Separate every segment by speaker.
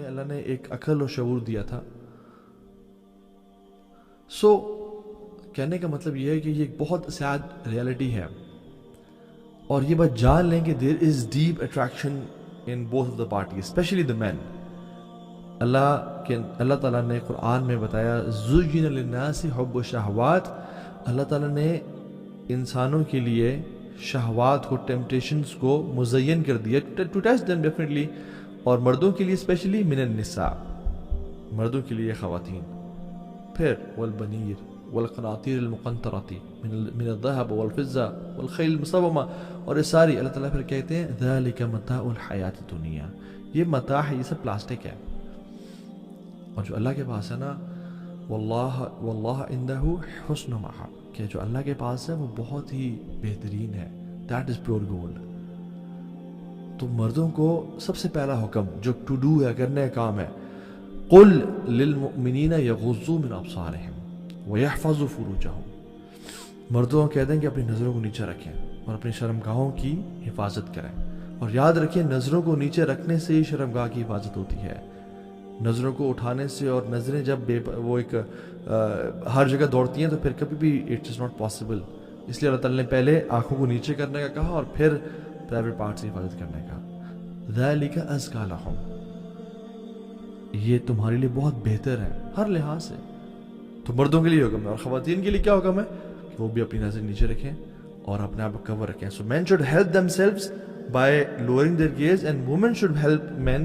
Speaker 1: ہمیں اللہ نے ایک عقل اور شعور دیا تھا. کہنے کا مطلب یہ ہے کہ یہ ایک بہت سیڈ ریالٹی ہے, اور یہ بات جان لیں کہ there is deep attraction in both of the party, especially the men. اللہ تعالیٰ نے قرآن میں بتایا زُجِّنَ لِلنَّاسِ حُبُّ الشَّهَوَاتِ, اللہ تعالیٰ نے انسانوں کے لیے شہوات کو, ٹیمپٹیشنز کو مزین کر دیا, ٹو ٹیسٹ دیم ڈیفینیٹلی, اور مردوں کے لیے اسپیشلی من النساء, مردوں کے لیے خواتین. پھر والبنیر والقناطیر المقنطرۃ من الذهب والفضة والخیل المسومہ, اور یہ ساری اللہ تعالیٰ پھر کہتے ہیں ذَلِكَ مَتَاعُ الْحَيَاةِ الدُّنْيَا, یہ متاع ہے, یہ سب پلاسٹک ہے. اور جو اللہ کے پاس ہے نا, واللہ عندہ حسن مآب, کہ جو اللہ کے پاس ہے وہ بہت ہی بہترین ہے, دیٹ از پیور گولڈ. تو مردوں کو سب سے پہلا حکم جو ٹو ڈو ہے, کرنے کا کام ہے, قل للمؤمنین یغضوا من ابصارہم ویحفظوا فروجہم, مردوں کو کہہ دیں کہ اپنی نظروں کو نیچے رکھیں اور اپنی شرمگاہوں کی حفاظت کریں, اور یاد رکھیں نظروں کو نیچے رکھنے سے ہی شرمگاہ کی حفاظت ہوتی ہے. نظروں کو اٹھانے سے, اور نظریں جب وہ ایک ہر جگہ دوڑتی ہیں تو پھر کبھی بھی اٹ از ناٹ پاسبل. اس لیے اللہ تعالیٰ نے پہلے آنکھوں کو نیچے کرنے کا کہا اور پھر پرائیویٹ پارٹ سے حفاظت کرنے کا. ذَلِكَ أَزْكَىٰ لَهُمْ, یہ تمہارے لیے بہت بہتر ہے ہر لحاظ سے. تو مردوں کے لیے حکم ہے, اور خواتین کے لیے کیا حکم ہے کہ وہ بھی اپنی نظر نیچے رکھیں اور اپنے آپ کو کور رکھیں. So men should help themselves by lowering their gaze, and women should help men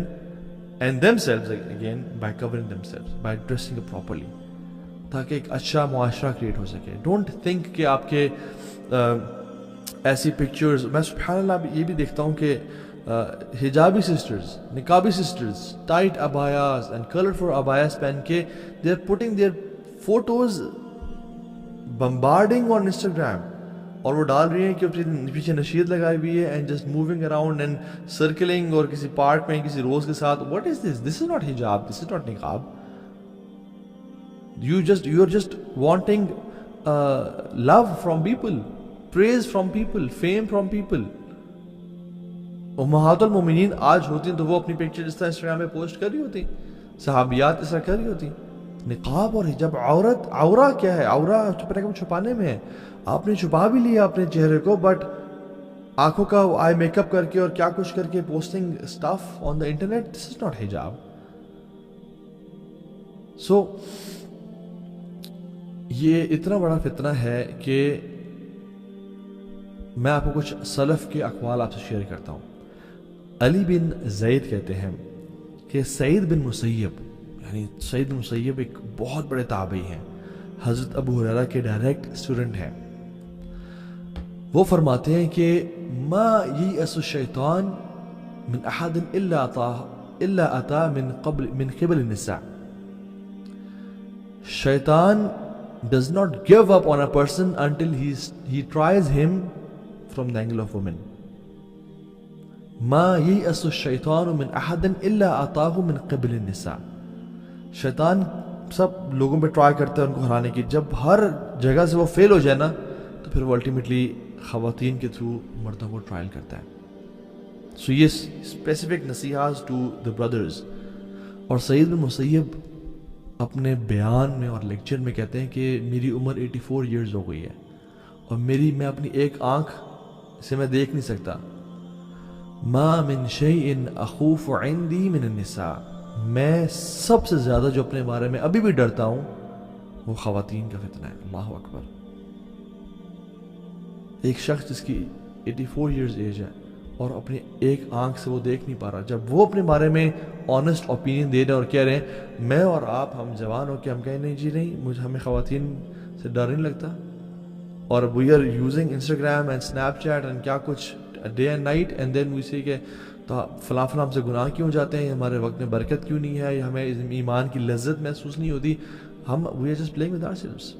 Speaker 1: and themselves again by covering themselves, by dressing up properly, تاکہ ایک اچھا معاشرہ کریٹ ہو سکے. ڈونٹ تھنک کہ آپ کے ایسی پکچرز, میں سبحان اللہ یہ بھی دیکھتا ہوں کہ حجابی سسٹرز, نقابی سسٹرز, ٹائٹ ابایاز اینڈ کلرفل ابایاز پہن کے they are putting their photos bombarding on Instagram, اور وہ ڈال رہی ہیں کہ پیچھے نشید لگائی ہوئی ہے and just moving around and سرکلنگ, اور کسی پارک میں کسی روز کے ساتھ. What is this? This is not حجاب, دس از ناٹ نقاب. You are just wanting love from people, praise from people, fame from people. امہات المومنین آج ہوتی ہیں تو وہ اپنی پکچر اس طرح انسٹاگرام پہ پوسٹ کر رہی ہوتی, صحابیات اس طرح کر رہی ہوتی. نقاب اور حجاب, عورہ کیا ہے؟ عورہ چھپانے میں ہے. آپ نے چھپا بھی لیا اپنے چہرے کو, بٹ آنکھوں کا آئی میک اپ کر کے اور کیا کچھ کر کے posting stuff on the internet, this is not حجاب. سو یہ اتنا بڑا فتنہ ہے کہ میں آپ کو کچھ سلف کے اقوال آپ سے شیئر کرتا ہوں. علی بن زید کہتے ہیں کہ سعید بن مسیب, یعنی سعید بن مسیب ایک بہت بڑے تابعی ہیں, حضرت ابو ہریرہ کے ڈائریکٹ اسٹوڈنٹ ہیں. وہ فرماتے ہیں کہ ما یئس الشیطان من احد الا اتا من قبل النساء, شیطان does not give up on a person until he tries him from the angle of women. ما ييأس الشيطان من أحد إلا أتاه من قبل النساء, شیطان سب لوگوں پہ ٹرائی کرتا ہے ان کو ہرانے کی, جب ہر جگہ سے وہ فیل ہو جائے نا تو پھر وہ الٹیمیٹلی خواتین کے تھرو مردوں کو ٹرائل کرتا ہے. سو یہ اسپیسیفک نصیحات ٹو دا بردرز. اور سعید بن مسیب اپنے بیان میں اور لیکچر میں کہتے ہیں کہ میری عمر 84 ایئرز ہو گئی ہے, اور میں اپنی ایک آنکھ سے میں دیکھ نہیں سکتا. ما من شیء اخوف عندی من النساء, میں سب سے زیادہ جو اپنے بارے میں ابھی بھی ڈرتا ہوں وہ خواتین کا فتنہ ہے. اللہ اکبر. ایک شخص جس کی 84 ایئرز ایج ہے اور اپنی ایک آنکھ سے وہ دیکھ نہیں پا رہا, جب وہ اپنے بارے میں آنیسٹ اوپینین دے رہے ہیں اور کہہ رہے ہیں میں اور آپ ہم جوان ہو کے ہم کہیں نہیں جی نہیں, ہمیں خواتین سے ڈر نہیں لگتا, اور we are using Instagram and Snapchat and کیا کچھ day and night, and then we see کہ تو فلاں ہم سے گناہ کیوں جاتے ہیں, ہمارے وقت میں برکت کیوں نہیں ہے, ہمیں ایمان کی لذت محسوس نہیں ہوتی, ہم we are just playing with ourselves.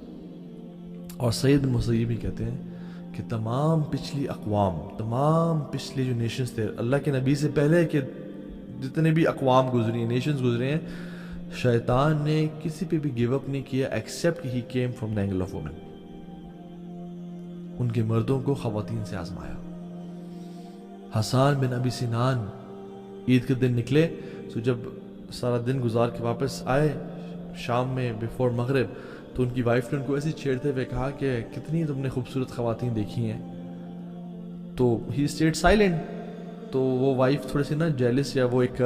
Speaker 1: اور سعید بن مسیب بھی کہتے ہیں کہ تمام پچھلی اقوام, تمام پچھلی جو نیشنز تھے اللہ کے نبی سے پہلے کہ جتنے بھی اقوام گزری ہیں, نیشنز گزرے ہیں, شیطان نے کسی پہ بھی گیو اپ نہیں کیا except he came from the angle of woman. ان کے مردوں کو خواتین سے آزمایا. حسان بن ابی سنان عید کے دن نکلے, تو جب سارا دن گزار کے واپس آئے شام میں بیفور مغرب, تو ان کی وائف نے ان کو ایسے چھیڑتے ہوئے کہا کہ کتنی تم نے خوبصورت خواتین دیکھی ہیں, تو ہی اسٹیڈ سائلنٹ. تو وہ وائف تھوڑی سی نا جیلس, یا وہ ایک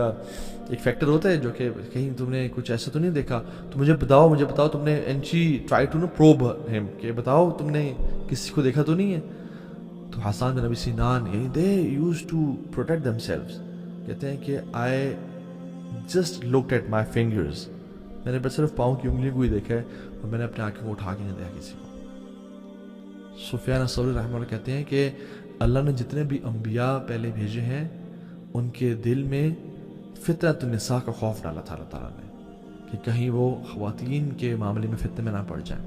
Speaker 1: فیکٹر ہوتا ہے جو کہ کہیں تم نے کچھ ایسا تو نہیں دیکھا, تو مجھے بتاؤ تم نے, and she try to probe him کہ بتاؤ تم نے کسی کو دیکھا تو نہیں ہے. تو حسان بن ابی سنان, یعنی they use to protect themselves, کہتے ہیں کہ I just looked at my fingers, میں نے بس صرف پاؤں کی انگلیوں کو ہی دیکھا ہے, اور میں نے اپنے آنکھوں کو اٹھا کے نہیں دیکھا کسی کو. سفیان الثوری رحمہ اللہ کہتے ہیں کہ اللہ نے جتنے بھی انبیاء پہلے بھیجے ہیں ان کے دل میں فطرت النساء کا خوف ڈالا تھا اللہ تعالیٰ نے, کہ کہیں وہ خواتین کے معاملے میں فتنے میں نہ پڑ جائیں,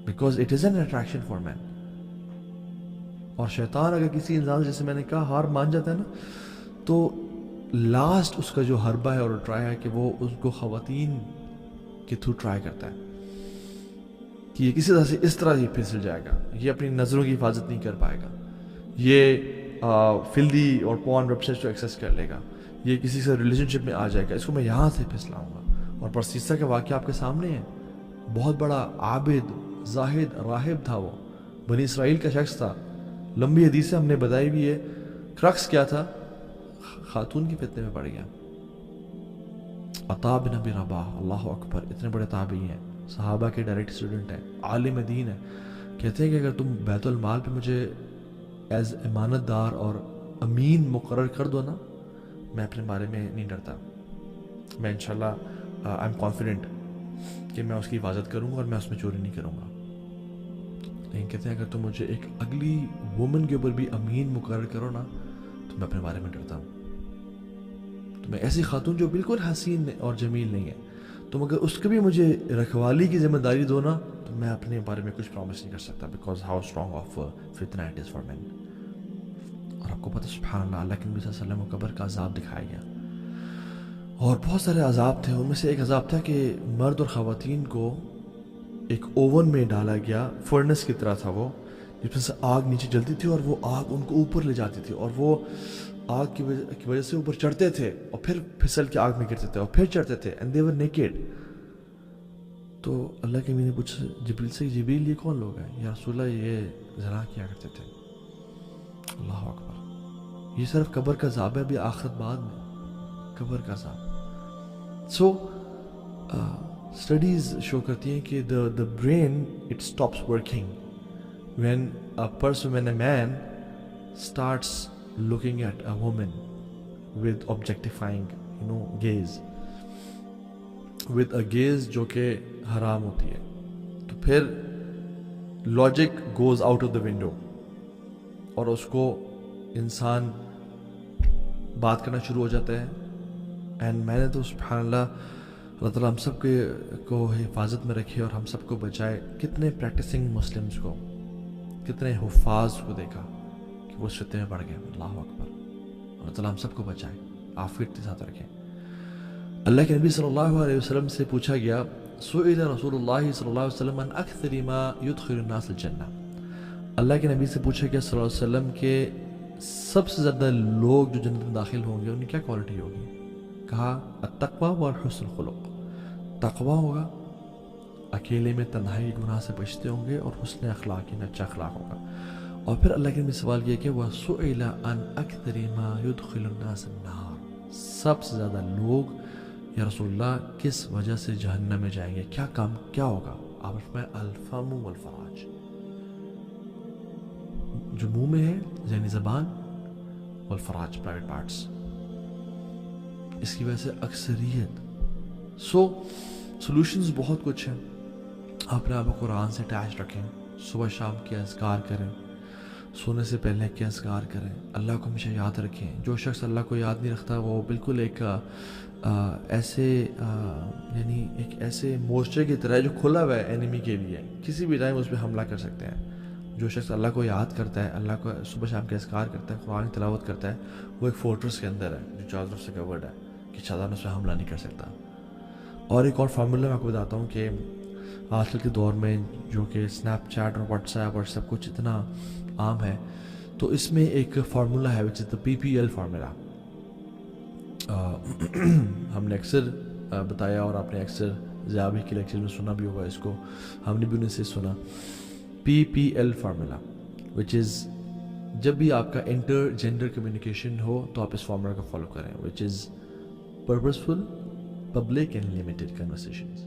Speaker 1: because it is an attraction for men. اور شیطان اگر کسی انسان جیسے میں نے کہا ہار مان جاتا ہے نا, تو لاسٹ اس کا جو حربہ ہے اور ٹرائی ہے کہ وہ اس کو خواتین کے تھرو ٹرائی کرتا ہے کہ یہ کسی طرح سے اس طرح ہی پھسل جائے گا, یہ اپنی نظروں کی حفاظت نہیں کر پائے گا, یہ فلدی اور پورن ویب سائٹس کو ایکسیس کر لے گا, یہ کسی سے ریلیشن شپ میں آ جائے گا, اس کو میں یہاں سے پھسلاؤں گا. اور پرسیسا کا واقعہ آپ کے سامنے ہے, بہت بڑا عابد زاہد راہب تھا, وہ بنی اسرائیل کا شخص تھا, لمبی حدیثیں ہم نے بتائی بھی ہے. کرکس کیا تھا, خاتون کی فتنے میں پڑ گیا. عطا بن ابی رباح, اللہ اکبر, اتنے بڑے تابعی ہیں, صحابہ کے ڈائریکٹ اسٹوڈنٹ ہیں, عالم دین ہے. کہتے ہیں کہ اگر تم بیت المال پہ مجھے ایز امانت دار اور امین مقرر کر دو نا, میں اپنے بارے میں نہیں ڈرتا, میں انشاءاللہ آئی ایم کانفیڈنٹ کہ میں اس کی حفاظت کروں گا اور میں اس میں چوری نہیں کروں گا. لیکن کہتے ہیں اگر تم مجھے ایک اگلی وومن کے اوپر بھی امین مقرر کرو نا, تو میں اپنے بارے میں ڈرتا ہوں. تو میں ایسی خاتون جو بالکل حسین اور جمیل نہیں ہے, تم اگر اس کی بھی مجھے رکھوالی کی ذمہ داری دو نا, تو میں اپنے بارے میں کچھ پرومس نہیں کر سکتا, بیکاز ہاؤ اسٹرانگ آف فتنہ اٹ از فار مین. اور آپ کو پتہ سبحان اللہ, اللہ کے نبی صلی اللہ علیہ وسلم کو قبر کا عذاب دکھایا گیا, اور بہت سارے عذاب تھے. ان میں سے ایک عذاب تھا کہ مرد اور خواتین کو ایک اوون میں ڈالا گیا, فرنس کی طرح تھا وہ, جس میں سے آگ نیچے جلتی تھی اور وہ آگ ان کو اوپر لے جاتی تھی, اور وہ آگ کی وجہ سے اوپر چڑھتے تھے اور پھر پھسل کے آگ میں گرتے تھے اور پھر چڑھتے تھے, اینڈ دے ور نیکڈ. تو اللہ کے نبی نے پوچھا جبریل سے, جبریل یہ کون لوگ ہیں؟ یا رسول اللہ یہ زنا کیا کرتے تھے. اللہ اکبر, یہ صرف قبر کا عذاب ہے, ابھی آخرت بعد میں قبر کا عذاب. سو اسٹڈیز شو کرتی ہیں کہ the brain it stops working when a man starts looking at a woman with objectifying gaze, with a gaze جو کہ حرام ہوتی ہے. تو پھر logic goes out of the window, اور اس کو انسان بات کرنا شروع ہو جاتا ہے. اینڈ میں نے تو سبحان اللہ, اللہ تعالیٰ ہم سب کو حفاظت میں رکھے اور ہم سب کو بچائے. کتنے پریکٹسنگ مسلمز کو, کتنے حفاظ کو دیکھا کہ وہ اس فتنے میں پڑ گئے. اللہ اکبر, اللہ تعالیٰ ہم سب کو بچائے, عافیت کے ساتھ رکھیں. اللہ کے نبی صلی اللہ علیہ وسلم سے پوچھا گیا, سئل رسول اللہ صلی اللہ علیہ وسلم عن اکثر ما يدخل الناس الجنہ, اللہ کے نبی سے پوچھا گیا صلی اللہ علیہ وسلم کہ سب سے زیادہ لوگ جو جنت میں داخل ہوں گے ان کی کیا کوالٹی ہوگی؟ کہا التقوی والحسن الخلق, تقوی ہوگا, اکیلے میں تنہائی گناہ سے بچتے ہوں گے, اور حسن اخلاق, یعنی اچھا اخلاق ہوگا. اور پھر اللہ کے نبی سوال کیا کہ وَسُئِلَ عَنْ أَكْثَرِ مَا يُدْخِلُ النَّاسَ النَّارِ, سب سے زیادہ لوگ یا رسول اللہ کس وجہ سے جہنم میں جائیں گے, کیا کام کیا ہوگا؟ آپ فرمائے الفم والفراج, جو منہ میں ہے یعنی زبان, والفراج پرائیویٹ پارٹس, اس کی وجہ سے اکثریت. سو سولوشنز بہت کچھ ہیں. اپنے آپ کو قرآن سے اٹیچ رکھیں, صبح شام کے اذکار کریں, سونے سے پہلے کے اذکار کریں, اللہ کو ہمیشہ یاد رکھیں. جو شخص اللہ کو یاد نہیں رکھتا وہ بالکل ایک ایسے یعنی ایک ایسے مورچے کی طرح جو کھلا ہوا ہے اینیمی کے لیے, کسی بھی ٹائم اس پہ حملہ کر سکتے ہیں. جو شخص اللہ کو یاد کرتا ہے, اللہ کو صبح شام کے اذکار کرتا ہے, قرآن تلاوت کرتا ہے, وہ ایک فورٹریس کے اندر ہے جو چاروں طرف سے کورڈ ہے کہ شیطان اس پہ حملہ نہیں کر سکتا. اور ایک اور فارمولا میں آپ کو بتاتا ہوں کہ آج کل کے دور میں جو کہ اسنیپ چیٹ اور واٹس ایپ اور سب کچھ اتنا عام ہے, تو اس میں ایک فارمولا ہے which is the PPL formula. ہم نے اکثر بتایا اور آپ نے اکثر ضیابی کے لیکچر میں سنا بھی ہوگا اس کو, ہم نے بھی انہیں سے سنا, PPL فارمولا, وچ از جب بھی آپ کا انٹر جینڈر کمیونیکیشن ہو تو آپ اس فارمولا کو فالو کریں, which is purposeful, public and limited conversations.